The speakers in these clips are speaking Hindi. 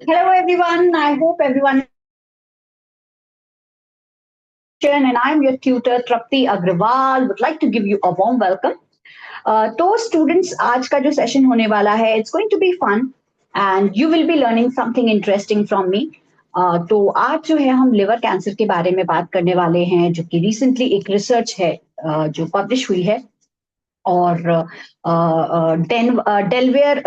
Hello everyone, I hope everyone and I'm your tutor Trapti Agrawal would like to give you a warm welcome. तो स्टूडेंट्स आज का जो सेशन होने वाला है it's going to be fun and you will be learning something interesting from me. तो आज जो है हम लिवर कैंसर के बारे में बात करने वाले हैं जो कि रिसेंटली एक रिसर्च है जो पब्लिश हुई है और डेलवेयर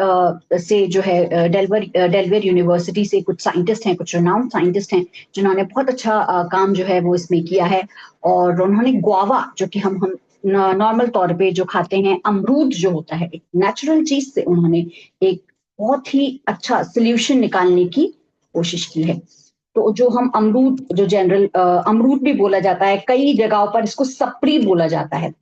से जो है डेलवेयर यूनिवर्सिटी से कुछ साइंटिस्ट हैं, कुछ रिनाउंड साइंटिस्ट हैं जिन्होंने बहुत अच्छा काम जो है वो इसमें किया है। और उन्होंने गुआवा जो कि हम नॉर्मल तौर पे जो खाते हैं अमरूद जो होता है एक नेचुरल चीज से उन्होंने एक बहुत ही अच्छा सोल्यूशन निकालने की कोशिश की है। तो जो हम अमरूद जो जनरल अमरूद भी बोला जाता है, कई जगहों पर इसको सप्री बोला जाता है।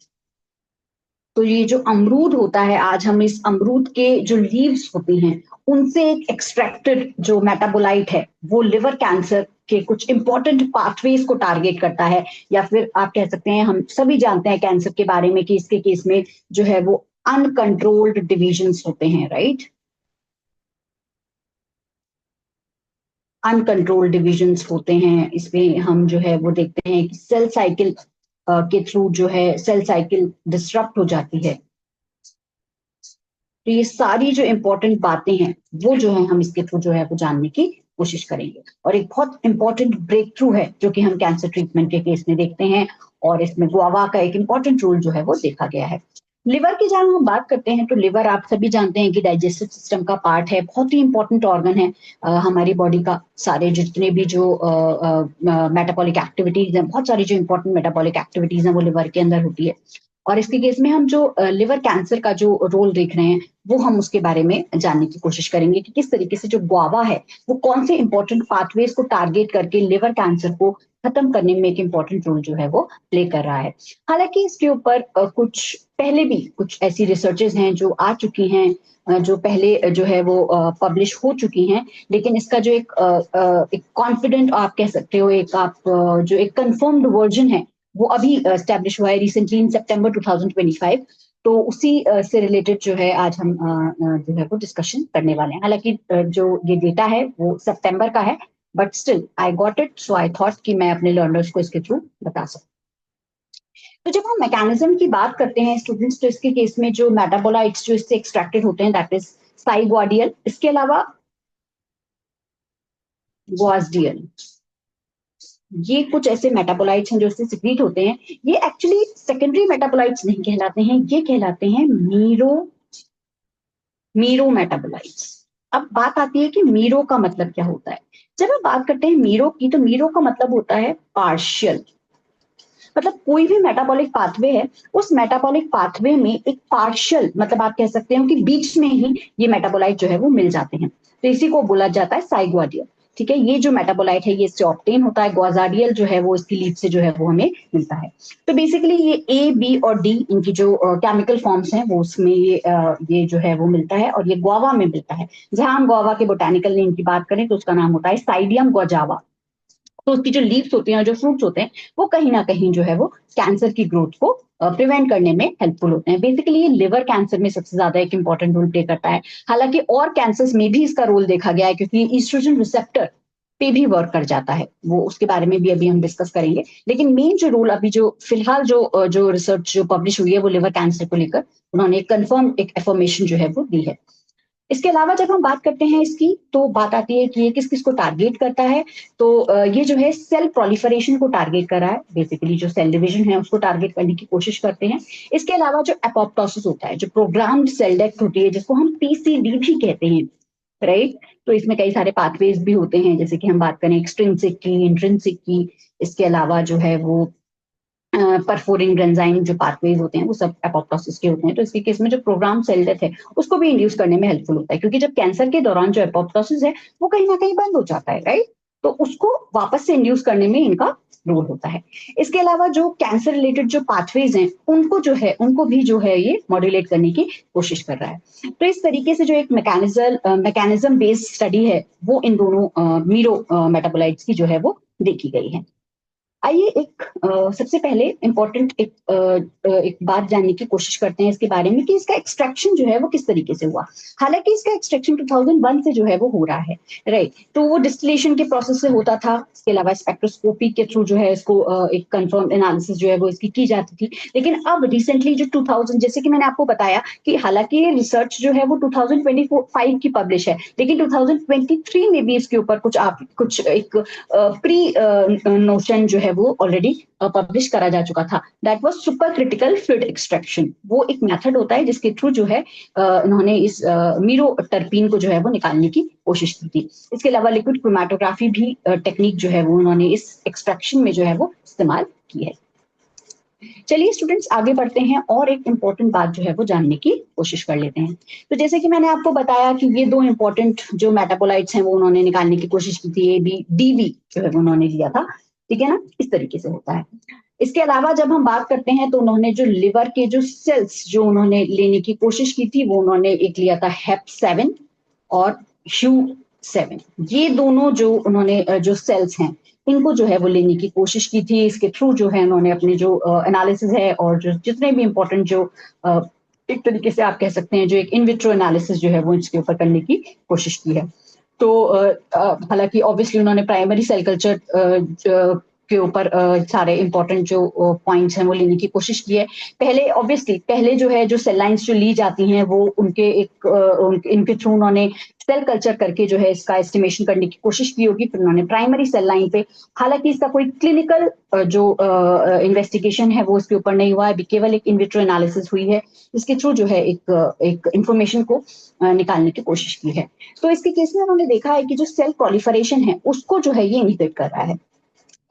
तो ये जो अमरूद होता है, आज हम इस अमरूद के जो लीव्स होती हैं उनसे एक एक्सट्रैक्टेड जो मेटाबोलाइट है वो लिवर कैंसर के कुछ इंपॉर्टेंट पाथवेज को टारगेट करता है। या फिर आप कह सकते हैं, हम सभी जानते हैं कैंसर के बारे में कि इसके केस में जो है वो अनकंट्रोल्ड डिविजन्स होते हैं, राइट। अनकंट्रोल्ड डिविजन्स होते हैं, इसमें हम जो है वो देखते हैं कि सेल साइकिल के थ्रू जो है सेल साइकिल डिस्टरप्ट हो जाती है। तो ये सारी जो इम्पोर्टेंट बातें हैं वो जो है हम इसके थ्रू जो है वो जानने की कोशिश करेंगे। और एक बहुत इंपॉर्टेंट ब्रेक थ्रू है जो कि हम कैंसर ट्रीटमेंट के केस में देखते हैं, और इसमें गुआवा का एक इंपॉर्टेंट रोल जो है वो देखा गया है। लिवर की जब हम बात करते हैं तो लिवर आप सभी जानते हैं कि डाइजेस्टिव सिस्टम का पार्ट है, बहुत ही इंपॉर्टेंट ऑर्गन है हमारी बॉडी का। सारे जितने भी जो मेटाबॉलिक एक्टिविटीज हैं, बहुत सारी जो इंपॉर्टेंट मेटाबॉलिक एक्टिविटीज हैं वो लिवर के अंदर होती है। और इसके केस में हम जो लिवर कैंसर का जो रोल देख रहे हैं वो हम उसके बारे में जानने की कोशिश करेंगे कि किस तरीके से जो गुआवा है वो कौन से इंपॉर्टेंट पाथवेज को टारगेट करके लिवर कैंसर को खत्म करने में एक इंपॉर्टेंट रोल जो है वो प्ले कर रहा है। हालांकि इसके ऊपर कुछ पहले भी कुछ ऐसी रिसर्चेज हैं जो आ चुकी हैं, जो पहले जो है वो पब्लिश हो चुकी हैं। लेकिन इसका जो एक कॉन्फिडेंट आप कह सकते हो, एक आप जो एक कंफर्म्ड वर्जन है वो अभी स्टैब्लिश हुआ है रिसेंटली इन सितंबर 2025। तो उसी से रिलेटेड जो है आज हम जो है वो डिस्कशन करने वाले हैं। हालांकि जो ये डेटा है वो सितंबर का है, but still I got it, so I thought कि मैं अपने लर्नर्स को इसके थ्रू बता सकूं। तो जब हम मैकेनिज्म की बात करते हैं स्टूडेंट्स, तो इसके केस में जो मेटाबोलाइट्स जो इससे एक्सट्रैक्टेड होते हैं दैट इज साइगोडियल, इसके अलावा ग्वासडियल। ये कुछ ऐसे मेटाबोलाइट्स हैं जो इससे सिक्रीट होते हैं। ये एक्चुअली सेकेंडरी मेटाबोलाइट्स नहीं कहलाते हैं, ये कहलाते हैं मीरो मेटाबोलाइट्स। अब बात आती है कि मीरो का मतलब क्या होता है। जब हम बात करते हैं मीरो की, तो मीरो का मतलब होता है पार्शियल। मतलब कोई भी मेटाबॉलिक पाथवे है, उस मेटाबॉलिक पाथवे में एक पार्शियल, मतलब आप कह सकते हो कि बीच में ही ये मेटाबोलाइट जो है वो मिल जाते हैं, तो इसी को बोला जाता है साइग्वाडियल। ठीक है, ये जो मेटाबोलाइट है ये इससे ऑब्टेन होता है, ग्वाजाडियल जो है वो इसकी लीड से जो है वो हमें मिलता है। तो बेसिकली ये ए बी और डी इनकी जो केमिकल फॉर्म्स हैं वो उसमें ये जो है वो मिलता है, और ये गुआवा में मिलता है। जहां हम गुआवा के बोटानिकल नेम की बात करें तो उसका नाम होता है साइडियम गुआजावा। तो उसकी जो लीव्स होती हैं और जो फ्रूट्स होते हैं वो कहीं ना कहीं जो है वो कैंसर की ग्रोथ को प्रिवेंट करने में हेल्पफुल होते हैं। बेसिकली ये लिवर कैंसर में सबसे ज्यादा एक इंपॉर्टेंट रोल प्ले करता है। हालांकि और कैंसर्स में भी इसका रोल देखा गया है, क्योंकि ईस्ट्रोजन रिसेप्टर पे भी वर्क कर जाता है, वो उसके बारे में भी अभी हम डिस्कस करेंगे। लेकिन मेन जो रोल अभी जो फिलहाल जो रिसर्च जो पब्लिश हुई है वो लिवर कैंसर को लेकर उन्होंने कंफर्म एक एफर्मेशन जो है वो दी है। इसके अलावा जब हम बात करते हैं इसकी, तो बात आती है कि ये किस किस को टारगेट करता है। तो ये जो है सेल प्रोलिफरेशन को टारगेट कर रहा है, बेसिकली जो सेल डिवीजन है उसको टारगेट करने की कोशिश करते हैं। इसके अलावा जो एपोप्टोसिस होता है, जो प्रोग्राम्ड सेल डेथ होती है, जिसको हम पीसीडी भी कहते हैं, राइट। तो इसमें कई सारे पाथवेज भी होते हैं, जैसे कि हम बात करें एक्सट्रिंसिक की, इंट्रिंसिक की। इसके अलावा जो है वो परफोरिंग एंजाइम जो पाथवेज होते हैं वो सब एपोप्टोसिस के होते हैं। तो इसके केस में जो प्रोग्राम सेल डेथ है उसको भी इंड्यूस करने में हेल्पफुल होता है, क्योंकि जब कैंसर के दौरान जो एपोप्टोसिस है वो कहीं ना कहीं बंद हो जाता है, राइट। तो उसको वापस से इंड्यूस करने में इनका रोल होता है। इसके अलावा जो कैंसर रिलेटेड जो पाथवेज हैं उनको जो है उनको भी जो है ये मॉड्यूलेट करने की कोशिश कर रहा है। तो इस तरीके से जो एक मैकेनिज्म बेस्ड स्टडी है वो इन दोनों मीरो मेटाबोलाइट्स की जो है वो देखी गई है। आइए सबसे पहले इम्पोर्टेंट एक बात जानने की कोशिश करते हैं इसके बारे में कि इसका एक्सट्रैक्शन जो है वो किस तरीके से हुआ। हालांकि इसका एक्सट्रैक्शन 2001 से जो है वो हो रहा है, राइट। तो वो डिस्टिलेशन के प्रोसेस से होता था, इसके अलावा स्पेक्ट्रोस्कोपी के थ्रू जो है इसको एक कंफर्म एनालिसिस जो है वो इसकी की जाती थी। लेकिन अब रिसेंटली जो 2000, जैसे कि मैंने आपको बताया कि हालांकि ये रिसर्च जो है वो 2025 की पब्लिश है, लेकिन 2023 में भी इसके ऊपर कुछ एक प्री नोशन जो है वो ऑलरेडी पब्लिश करा जा चुका था। That was super critical fluid extraction. वो एक मेथड होता है जिसके थ्रू जो है इन्होंने इस मीरो टर्पीन को जो है वो निकालने की कोशिश की थी। इसके अलावा लिक्विड क्रोमेटोग्राफी भी टेक्निक जो है वो उन्होंने इस एक्सट्रैक्शन में जो है वो इस्तेमाल की है। चलिए स्टूडेंट्स आगे बढ़ते हैं और एक इंपॉर्टेंट बात जो है वो जानने की कोशिश कर लेते हैं। तो जैसे कि मैंने आपको बताया कि ये दो इंपॉर्टेंट जो मेटाबोलाइट्स हैं वो उन्होंने निकालने की कोशिश की थी, ABDV जो है वो उन्होंने लिया था, ठीक है ना, इस तरीके से होता है। इसके अलावा जब हम बात करते हैं तो उन्होंने जो लिवर के जो सेल्स जो उन्होंने लेने की कोशिश की थी वो उन्होंने एक लिया था HEP7 और HU7। ये दोनों जो उन्होंने जो सेल्स हैं इनको जो है वो लेने की कोशिश की थी। इसके थ्रू जो है उन्होंने अपने जो एनालिसिस है और जो जितने भी इंपॉर्टेंट जो एक तरीके से आप कह सकते हैं जो एक इन विट्रो एनालिसिस जो है वो इसके ऊपर करने की कोशिश की है। तो हालांकि ऑब्वियसली उन्होंने प्राइमरी सेल कल्चर के ऊपर सारे इंपॉर्टेंट जो पॉइंट्स हैं वो लेने की कोशिश की है। पहले जो है जो सेल लाइंस जो ली जाती हैं वो इनके थ्रू उन्होंने सेल कल्चर करके जो है इसका एस्टिमेशन करने की कोशिश की होगी। फिर उन्होंने प्राइमरी सेल लाइन पे, हालांकि इसका कोई क्लिनिकल जो इन्वेस्टिगेशन है वो इसके ऊपर नहीं हुआ है, अभी केवल एक इन विट्रो एनालिसिस हुई है जिसके थ्रू जो है एक इंफॉर्मेशन को निकालने की कोशिश की है। तो इसके केस में उन्होंने देखा है कि जो सेल प्रोलिफरेशन है उसको जो है ये इनहिबिट कर रहा है,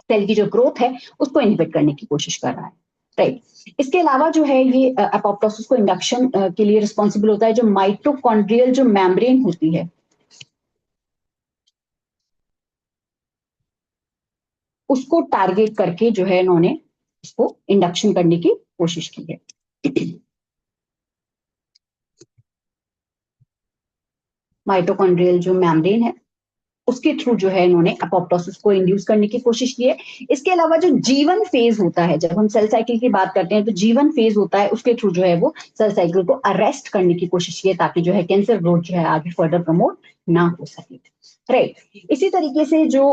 सेल की जो ग्रोथ है उसको इनहिबिट करने की कोशिश कर रहा है, राइट। इसके अलावा जो है ये एपोप्टोसिस को इंडक्शन के लिए रिस्पॉन्सिबल होता है। जो माइटोकॉन्ड्रियल जो मेम्ब्रेन होती है उसको टारगेट करके जो है इन्होंने इसको इंडक्शन करने की कोशिश की है। माइटोकॉन्ड्रियल जो मेम्ब्रेन है उसके थ्रू जो है इन्होंने अपोप्टोसिस को इंड्यूस करने की कोशिश की है। इसके अलावा जो जीवन फेज होता है, जब हम सेल साइकिल की बात करते हैं तो जीवन फेज होता है, उसके थ्रू जो है वो सेल साइकिल को अरेस्ट करने की कोशिश की है ताकि जो है कैंसर ग्रोथ जो है आगे फर्दर प्रमोट ना हो सके, राइट। इसी तरीके से जो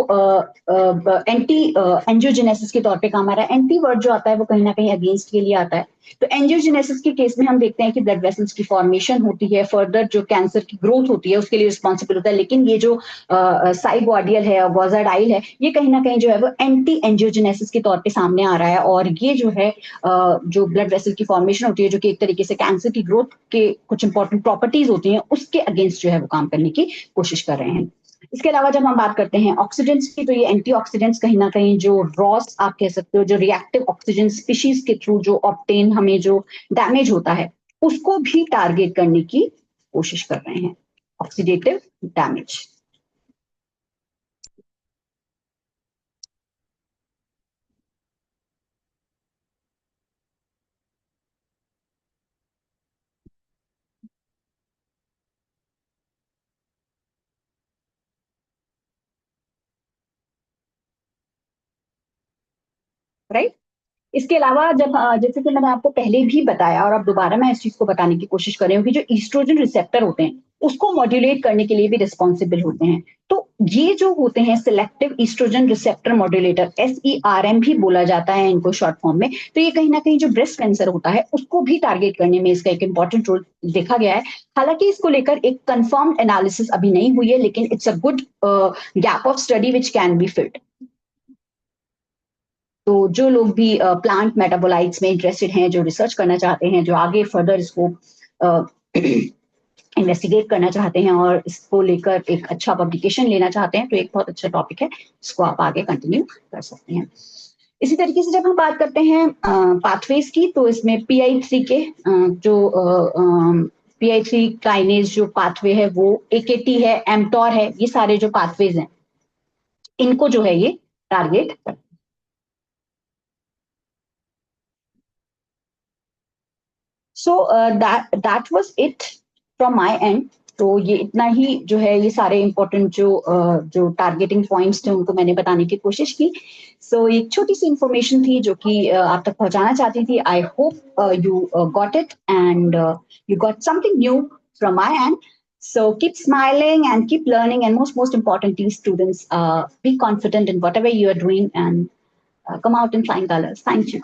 एंटी एंजियोजेनेसिस के तौर पे काम आ रहा है। एंटी वर्ड जो आता है वो कहीं ना कहीं अगेंस्ट के लिए आता है। तो एंजियोजेनेसिस के केस में हम देखते हैं कि ब्लड वेसल्स की फॉर्मेशन होती है, फर्दर जो कैंसर की ग्रोथ होती है उसके लिए रिस्पॉन्सिबल होता है। लेकिन ये जो साइबोडियल है और गोजाडाइल है ये कहीं ना कहीं जो है वो एंटी एंजियोजेनेसिस के तौर पे सामने आ रहा है, और ये जो है जो ब्लड वेसल की फॉर्मेशन होती है जो कि एक तरीके से कैंसर की ग्रोथ के कुछ इंपॉर्टेंट प्रॉपर्टीज होती हैं उसके अगेंस्ट जो है वो काम करने की कोशिश कर रहे हैं। इसके अलावा जब हम बात करते हैं ऑक्सीडेंट्स की, तो ये एंटीऑक्सीडेंट्स कहीं ना कहीं जो रॉस आप कह सकते हो, जो रिएक्टिव ऑक्सीजन स्पीशीज के थ्रू जो ऑब्टेन हमें जो डैमेज होता है उसको भी टारगेट करने की कोशिश कर रहे हैं, ऑक्सीडेटिव डैमेज। राइट। इसके अलावा जब जैसे कि मैंने आपको पहले भी बताया और अब दोबारा मैं इस चीज को बताने की कोशिश कर रही हूँ कि जो ईस्ट्रोजन रिसेप्टर होते हैं उसको मॉड्यूलेट करने के लिए भी रिस्पॉन्सिबल होते हैं। तो ये जो होते हैं selective oestrogen receptor modulator, SERM भी बोला जाता है इनको शॉर्ट फॉर्म में। तो ये कहीं ना कहीं जो ब्रेस्ट कैंसर होता है उसको भी टारगेट करने में इसका एक इंपॉर्टेंट रोल देखा गया है। हालांकि इसको लेकर एक कंफर्म एनालिसिस अभी नहीं हुई है, लेकिन it's a good gap of study which can be filled. तो जो लोग भी प्लांट मेटाबोलाइट्स में इंटरेस्टेड हैं, जो रिसर्च करना चाहते हैं, जो आगे फर्दर इसको इन्वेस्टिगेट करना चाहते हैं और इसको लेकर एक अच्छा पब्लिकेशन लेना चाहते हैं, तो एक बहुत अच्छा टॉपिक है, इसको आप आगे कंटिन्यू कर सकते हैं। इसी तरीके से जब हम बात करते हैं पाथवेज की, तो इसमें PI3 के जो PI3 काइनेज जो पाथवे है वो AKT है, एमटोर है, ये सारे जो पाथवेज हैं इनको जो है ये टारगेट करते हैं। So that was it from my end. तो ये इतना ही जो है, ये सारे इंपॉर्टेंट जो टारगेटिंग पॉइंट्स थे उनको मैंने बताने की कोशिश की। सो एक छोटी सी इंफॉर्मेशन थी जो कि आप तक पहुंचाना चाहती थी। I hope you got it and you got something new from my end. So keep smiling and keep learning, and most importantly, students, be confident in whatever you are doing and come out in flying colors. Thank you.